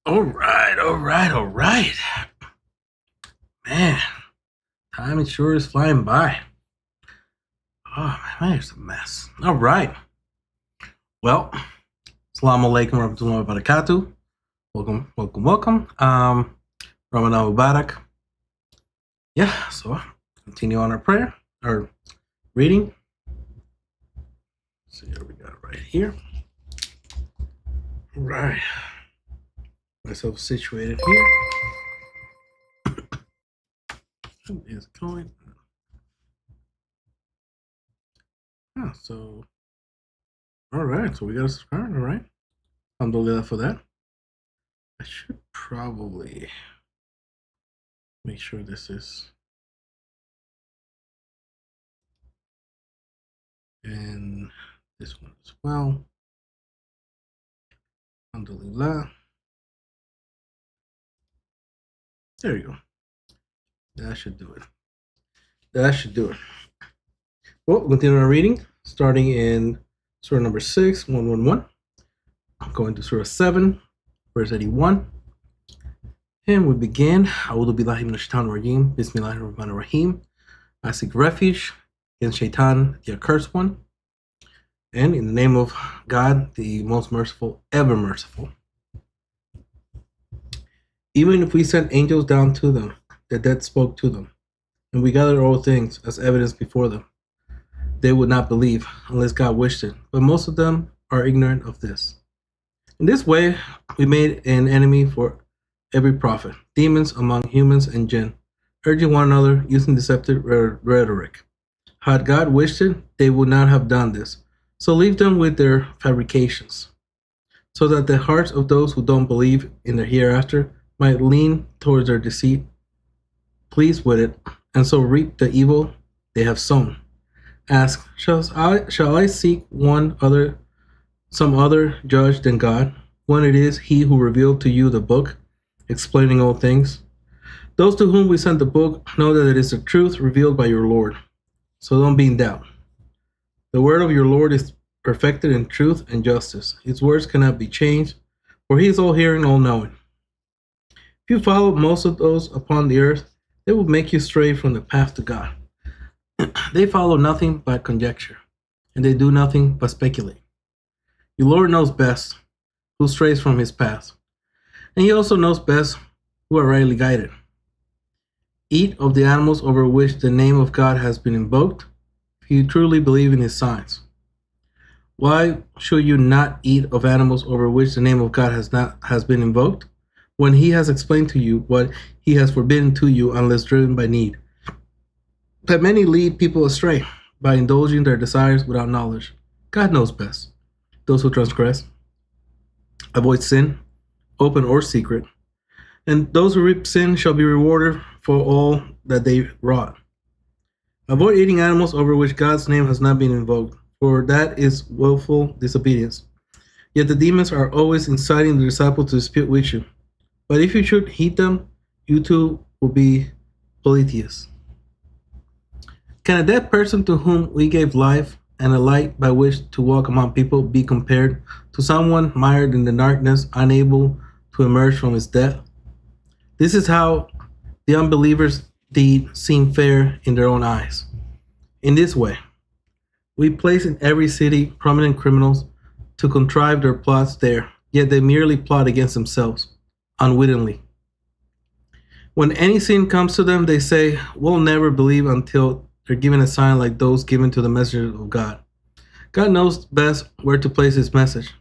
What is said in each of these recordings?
All right. Man, time it sure is flying by. Oh, man, it's a mess. All right. Well, Assalamu alaikum warahmatullahi wabarakatuh. Welcome. Ramadan Mubarak. Yeah, so continue on our prayer, or reading. So here we got it right here. All right. Myself situated here. Is going. Yeah, so all right, so we got a subscriber, all right. Alhamdulillah for that. I should probably make sure this is, and this one as well. Alhamdulillah. There you go. That should do it. Well, continue our reading, starting in Surah number 6, 111. I'm going to Surah 7, verse 81. And we begin. A'udhu billahi minash shaitanir rajim. Bismillahir rahmanir rahim. I seek refuge against Shaitan, the accursed one. And in the name of God, the most merciful, ever merciful. Even if we sent angels down to them, the dead spoke to them, and we gathered all things as evidence before them, they would not believe unless God wished it. But most of them are ignorant of this. In this way, we made an enemy for every prophet, demons among humans and jinn, urging one another using deceptive rhetoric. Had God wished it, they would not have done this. So leave them with their fabrications, so that the hearts of those who don't believe in the hereafter might lean towards their deceit, pleased with it, and so reap the evil they have sown. Ask, shall I seek some other judge than God, when it is He who revealed to you the book, explaining all things? Those to whom we sent the book know that it is the truth revealed by your Lord, so don't be in doubt. The word of your Lord is perfected in truth and justice. His words cannot be changed, for He is all-hearing, all-knowing. If you follow most of those upon the earth, they will make you stray from the path to God. They follow nothing but conjecture, and they do nothing but speculate. Your Lord knows best who strays from His path, and He also knows best who are rightly guided. Eat of the animals over which the name of God has been invoked, if you truly believe in His signs. Why should you not eat of animals over which the name of God has been invoked, when He has explained to you what He has forbidden to you unless driven by need? But many lead people astray by indulging their desires without knowledge. God knows best. Those who transgress avoid sin, open or secret, and those who reap sin shall be rewarded for all that they wrought. Avoid eating animals over which God's name has not been invoked, for that is willful disobedience. Yet the demons are always inciting the disciple to dispute with you. But if you should heed them, you too will be polytheists. Can a dead person to whom we gave life and a light by which to walk among people be compared to someone mired in the darkness, unable to emerge from his death? This is how the unbelievers' deed seem fair in their own eyes. In this way, we place in every city prominent criminals to contrive their plots there, yet they merely plot against themselves, unwittingly. When any sin comes to them, they say, we'll never believe until they're given a sign like those given to the messengers of God. God knows best where to place His message.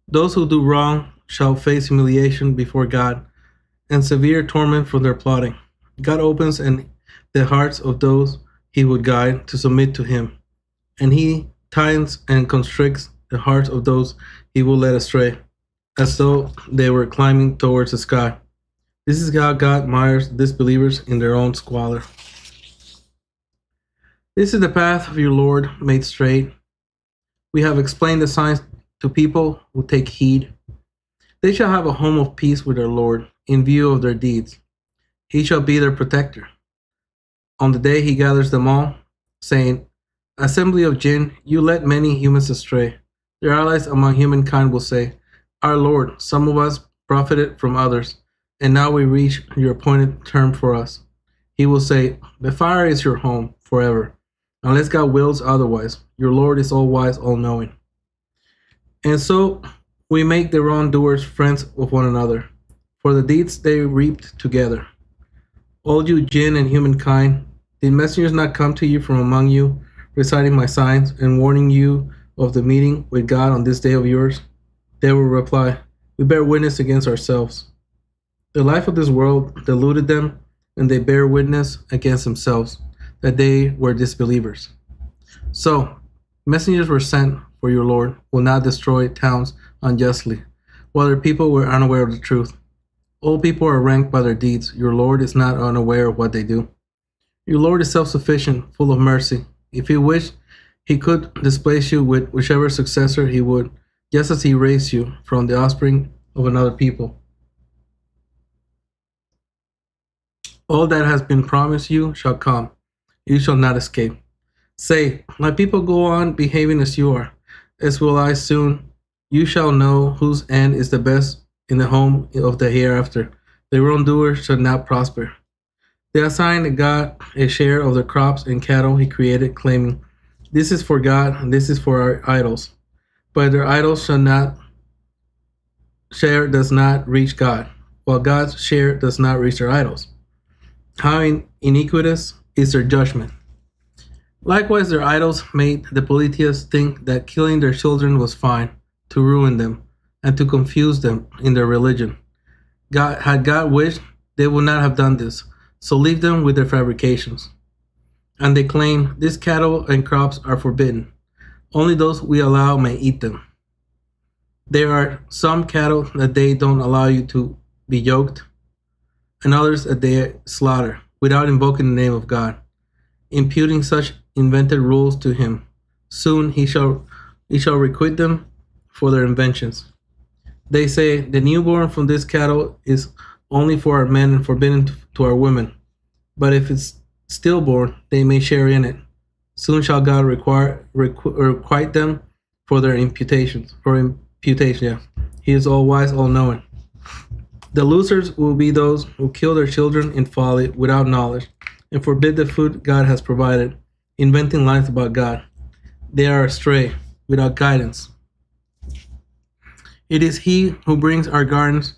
Those who do wrong shall face humiliation before God and severe torment for their plotting. God opens the hearts of those He would guide to submit to Him, and He tightens and constricts the hearts of those He will let astray, as though they were climbing towards the sky. This is how God mires disbelievers in their own squalor. This is the path of your Lord made straight. We have explained the signs to people who take heed. They shall have a home of peace with their Lord in view of their deeds. He shall be their protector. On the day He gathers them all, saying, Assembly of jinn, you led many humans astray. Their allies among humankind will say, Our Lord, some of us profited from others, and now we reach your appointed term for us. He will say, The fire is your home forever, unless God wills otherwise. Your Lord is all wise, all knowing. And so we make the wrongdoers friends of one another, for the deeds they reaped together. All you jinn and humankind, did messengers not come to you from among you, reciting my signs and warning you of the meeting with God on this day of yours? They will reply, We bear witness against ourselves. The life of this world deluded them, and they bear witness against themselves that they were disbelievers. So, messengers were sent for your Lord will not destroy towns unjustly, while their people were unaware of the truth. All people are ranked by their deeds. Your Lord is not unaware of what they do. Your Lord is self-sufficient, full of mercy. If he wished, he could displace you with whichever successor he would, just as he raised you from the offspring of another people. All that has been promised you shall come. You shall not escape. Say, my people go on behaving as you are, as will I soon. You shall know whose end is the best in the home of the hereafter. The wrongdoer shall not prosper. They assigned to God a share of the crops and cattle he created, claiming, This is for God, and this is for our idols. But their idols shall not share does not reach God, while God's share does not reach their idols. How iniquitous is their judgment. Likewise, their idols made the polytheists think that killing their children was fine, to ruin them, and to confuse them in their religion. Had God wished, they would not have done this, so leave them with their fabrications. And they claim, These cattle and crops are forbidden. Only those we allow may eat them. There are some cattle that they don't allow you to be yoked, and others that they slaughter, without invoking the name of God, imputing such invented rules to him. Soon he shall requite them for their inventions. They say, The newborn from this cattle is only for our men and forbidden to our women. But if it's stillborn, they may share in it. Soon shall God requite them for their imputations. Yeah. He is all wise, all knowing. The losers will be those who kill their children in folly without knowledge and forbid the food God has provided, inventing lies about God. They are astray, without guidance. It is He who brings our gardens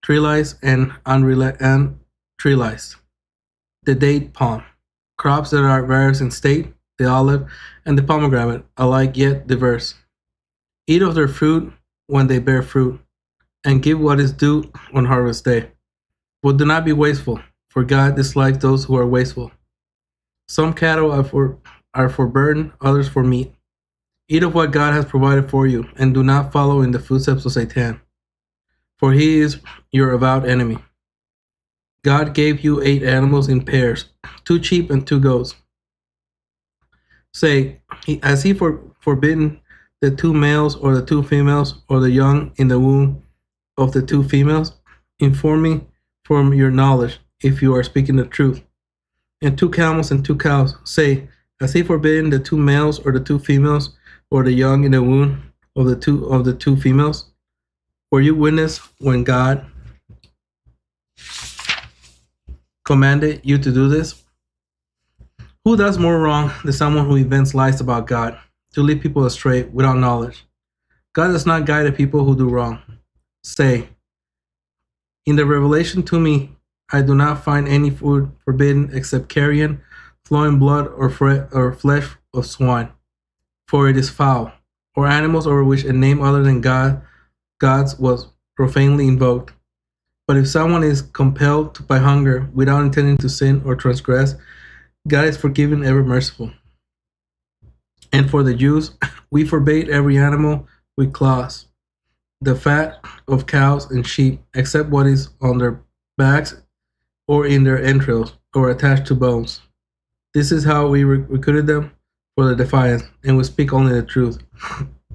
tree lice and tree lice, the date palm, crops that are various in state, the olive and the pomegranate, alike yet diverse. Eat of their fruit when they bear fruit, and give what is due on harvest day. But do not be wasteful, for God dislikes those who are wasteful. Some cattle are for burden, others for meat. Eat of what God has provided for you, and do not follow in the footsteps of Satan, for he is your avowed enemy. God gave you 8 animals in pairs, 2 sheep and 2 goats. Say, has he forbidden the 2 males or the 2 females, or the young in the womb of the 2 females? Inform me from your knowledge, if you are speaking the truth. And 2 camels and 2 cows. Say, has he forbidden the 2 males or the 2 females, or the young in the womb of the two females? Were you witness when God commanded you to do this? Who does more wrong than someone who invents lies about God, to lead people astray without knowledge? God does not guide the people who do wrong. Say, in the revelation to me, I do not find any food forbidden except carrion, flowing blood, or flesh of swine, for it is foul, or animals over which a name other than God's was profanely invoked. But if someone is compelled by hunger without intending to sin or transgress, God is forgiving, ever merciful. And for the Jews, we forbade every animal with claws, the fat of cows and sheep, except what is on their backs or in their entrails or attached to bones. This is how we recruited them for the defiance, and we speak only the truth.